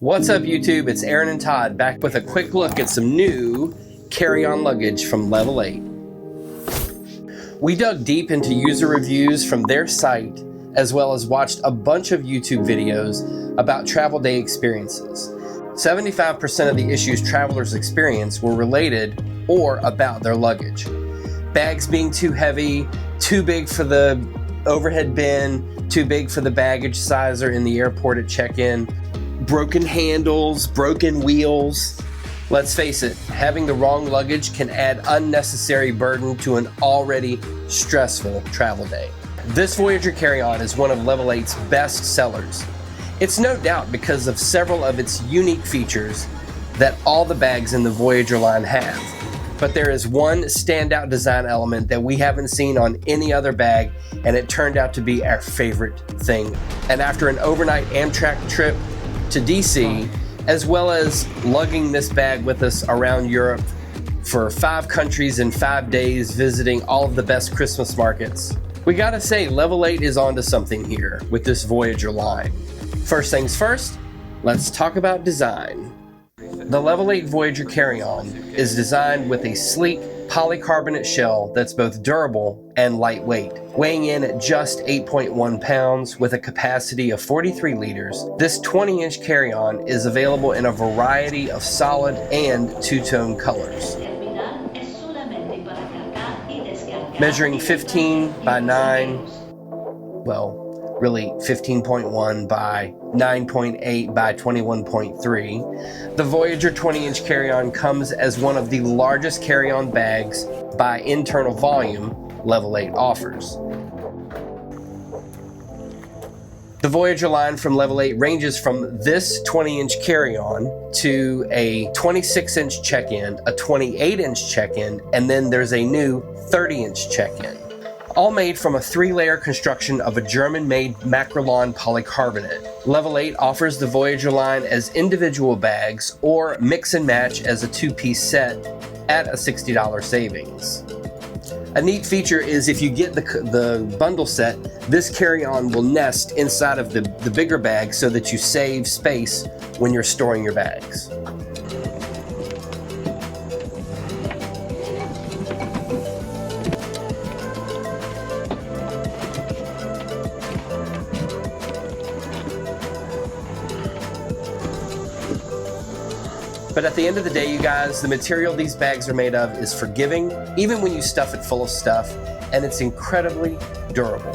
What's up YouTube? It's Aaron and Todd back with a quick look at some new carry-on luggage from Level 8. We dug deep into user reviews from their site as well as watched a bunch of YouTube videos about travel day experiences. 75% of the issues travelers experience were related or about their luggage. Bags being too heavy, too big for the overhead bin, too big for the baggage sizer in the airport at check-in, broken handles, broken wheels. Let's face it, having the wrong luggage can add unnecessary burden to an already stressful travel day. This Voyageur carry-on is one of Level 8's best sellers. It's no doubt because of several of its unique features that all the bags in the Voyageur line have. But there is one standout design element that we haven't seen on any other bag, and it turned out to be our favorite thing. And after an overnight Amtrak trip to DC, as well as lugging this bag with us around Europe for 5 countries in 5 days, visiting all of the best Christmas markets, we gotta say Level 8 is onto something here with this Voyageur line. First things first, let's talk about design. The Level 8 Voyageur carry-on is designed with a sleek polycarbonate shell that's both durable and lightweight. Weighing in at just 8.1 pounds with a capacity of 43 liters, this 20-inch carry-on is available in a variety of solid and two-tone colors. Measuring 15 by 9, well, really 15.1 by 9.8 by 21.3. The Voyageur 20-inch carry-on comes as one of the largest carry-on bags by internal volume Level 8 offers. The Voyageur line from Level 8 ranges from this 20-inch carry-on to a 26-inch check-in, a 28-inch check-in, and then there's a new 30-inch check-in. All made from a 3-layer construction of a German-made Macrolon polycarbonate. Level 8 offers the Voyageur line as individual bags or mix and match as a 2-piece set at a $60 savings. A neat feature is if you get the bundle set, this carry-on will nest inside of the bigger bag so that you save space when you're storing your bags. But at the end of the day, you guys, the material these bags are made of is forgiving, even when you stuff it full of stuff, and it's incredibly durable.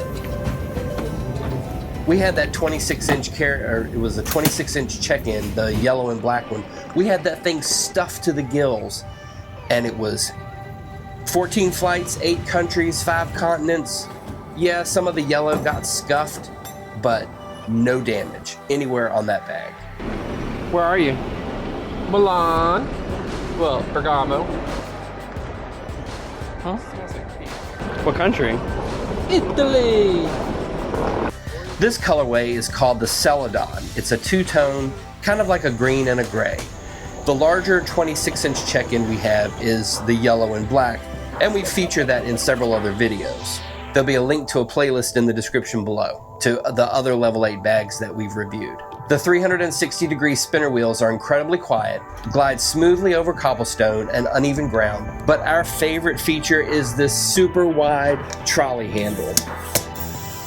We had that 26-inch it was a 26-inch check-in, the yellow and black one. We had that thing stuffed to the gills, and it was 14 flights, 8 countries, 5 continents. Yeah, some of the yellow got scuffed, but no damage anywhere on that bag. Where are you? Milan. Well, Bergamo. Huh? What country? Italy. This colorway is called the Celadon. It's a two-tone, kind of like a green and a gray. The larger 26-inch check-in we have is the yellow and black, and we feature that in several other videos. There'll be a link to a playlist in the description below to the other Level 8 bags that we've reviewed. The 360-degree spinner wheels are incredibly quiet, glide smoothly over cobblestone and uneven ground, but our favorite feature is this super wide trolley handle.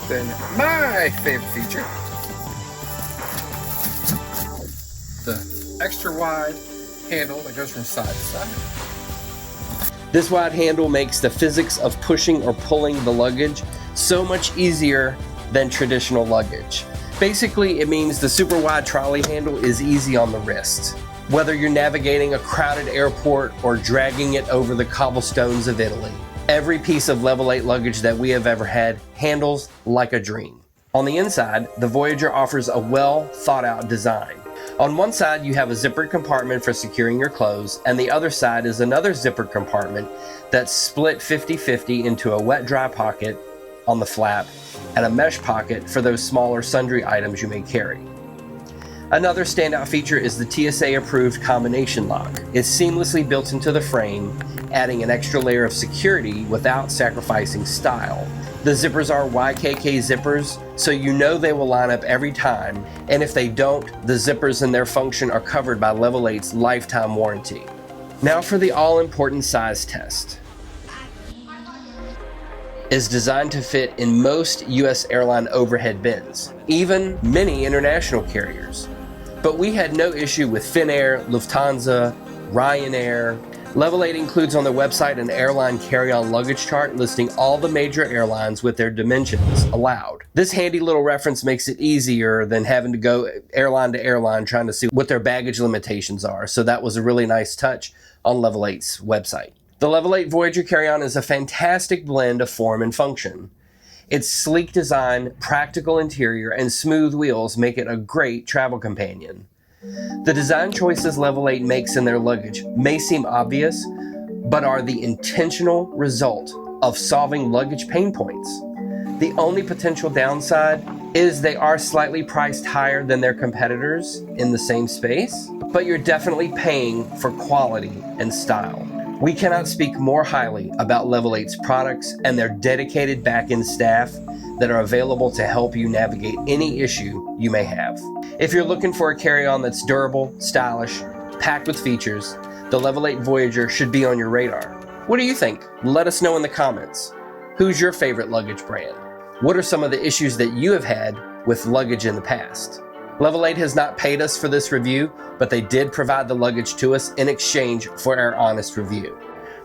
Then my favorite feature, the extra wide handle that goes from side to side. This wide handle makes the physics of pushing or pulling the luggage so much easier than traditional luggage. Basically, it means the super wide trolley handle is easy on the wrist. Whether you're navigating a crowded airport or dragging it over the cobblestones of Italy, every piece of Level 8 luggage that we have ever had handles like a dream. On the inside, the Voyageur offers a well thought out design. On one side, you have a zippered compartment for securing your clothes, and the other side is another zippered compartment that's split 50-50 into a wet-dry pocket on the flap and a mesh pocket for those smaller sundry items you may carry. Another standout feature is the TSA-approved combination lock. It's seamlessly built into the frame, adding an extra layer of security without sacrificing style. The zippers are YKK zippers, so you know they will line up every time, and if they don't, the zippers and their function are covered by Level 8's lifetime warranty. Now for the all-important size test. Is designed to fit in most US airline overhead bins, even many international carriers. But we had no issue with Finnair, Lufthansa, Ryanair. Level 8 includes on their website an airline carry-on luggage chart listing all the major airlines with their dimensions allowed. This handy little reference makes it easier than having to go airline to airline trying to see what their baggage limitations are, so that was a really nice touch on Level 8's website. The Level 8 Voyageur carry-on is a fantastic blend of form and function. Its sleek design, practical interior, and smooth wheels make it a great travel companion. The design choices Level 8 makes in their luggage may seem obvious, but are the intentional result of solving luggage pain points. The only potential downside is they are slightly priced higher than their competitors in the same space, but you're definitely paying for quality and style. We cannot speak more highly about Level 8's products and their dedicated back-end staff that are available to help you navigate any issue you may have. If you're looking for a carry-on that's durable, stylish, packed with features, the Level 8 Voyageur should be on your radar. What do you think? Let us know in the comments. Who's your favorite luggage brand? What are some of the issues that you have had with luggage in the past? Level 8 has not paid us for this review, but they did provide the luggage to us in exchange for our honest review.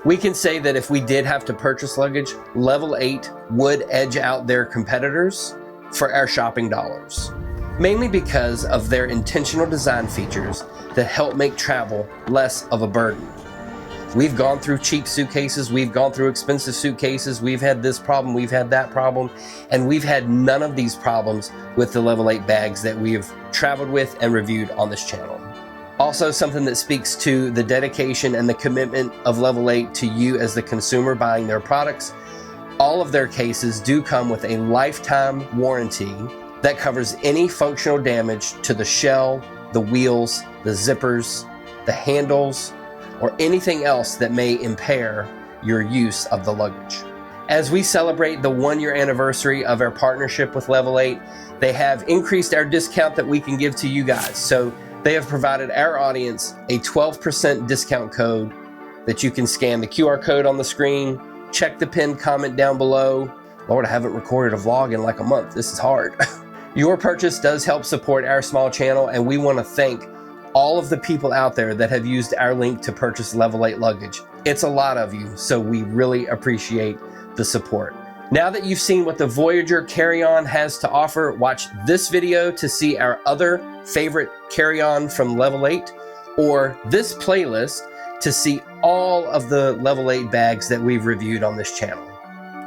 We can say that if we did have to purchase luggage, Level 8 would edge out their competitors for our shopping dollars, mainly because of their intentional design features that help make travel less of a burden. We've gone through cheap suitcases, we've gone through expensive suitcases, we've had this problem, we've had that problem, and we've had none of these problems with the Level 8 bags that we've traveled with and reviewed on this channel. Also, something that speaks to the dedication and the commitment of Level 8 to you as the consumer buying their products, all of their cases do come with a lifetime warranty that covers any functional damage to the shell, the wheels, the zippers, the handles, or anything else that may impair your use of the luggage. As we celebrate the 1-year anniversary of our partnership with Level 8, they have increased our discount that we can give to you guys. So they have provided our audience a 12% discount code that you can scan the QR code on the screen, check the pinned comment down below. Lord, I haven't recorded a vlog in like a month. This is hard. Your purchase does help support our small channel, and we want to thank all of the people out there that have used our link to purchase Level 8 luggage. It's a lot of you, so we really appreciate the support. Now that you've seen what the Voyageur carry-on has to offer, watch this video to see our other favorite carry-on from Level 8, or this playlist to see all of the Level 8 bags that we've reviewed on this channel.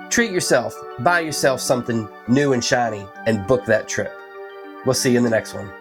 Treat yourself, buy yourself something new and shiny, and book that trip. We'll see you in the next one.